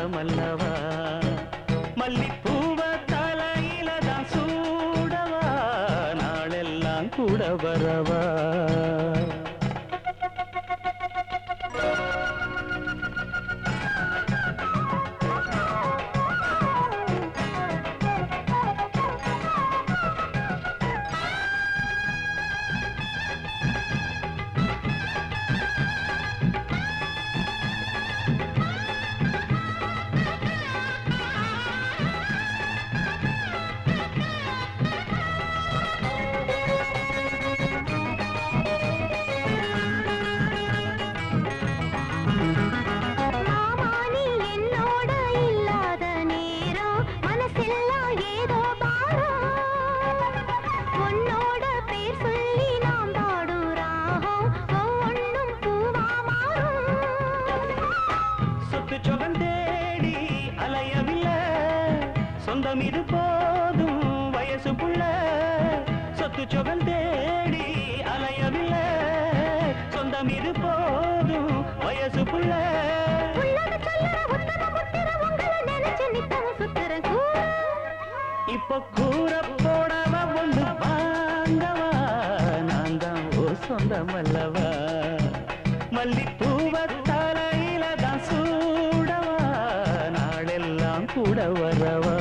சொந்தமல்லவா மல்லிப்பூவ தலையில தான் சூடவா நாளெல்லாம் கூட வரவா சொந்தம் இது போதும் வயசு புள்ள சொத்து சொகல் தேடி அலையவில்லை சொந்தம் இது போதும் வயசு புள்ள இப்ப கூற போடவ ஒன்று வாங்கவா நான் தான் ஓ சொந்தமல்லவா மல்லிப்பூவ தலையில தான் சூடவா நாளெல்லாம் கூட வரவா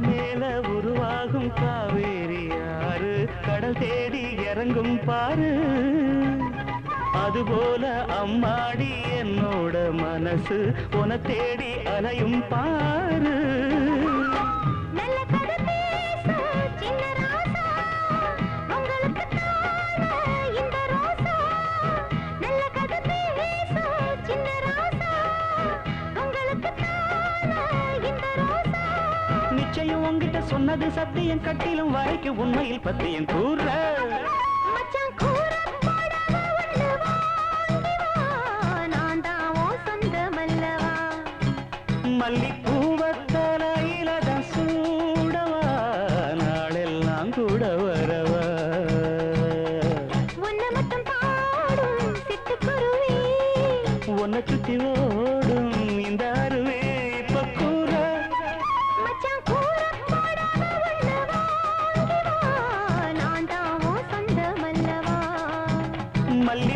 மேல உருவாகும் காவேரி யாரு கடல் தேடி இறங்கும் பாரு அதுபோல அம்மாடி என்னோட மனசு உன தேடி அலையும் பாரு நிச்சயம் உங்கிட்ட சொன்னது சத்தியம் கட்டிலும் வாய்க்கு உண்மையில் பத்தியம் கூற மல்லிப்பூவ தலையில தான் சூடவா நாளெல்லாம் கூட வரவா உன்னை சுத்தி ஓடும் இந்த அருவே இப்ப கூற மல்லி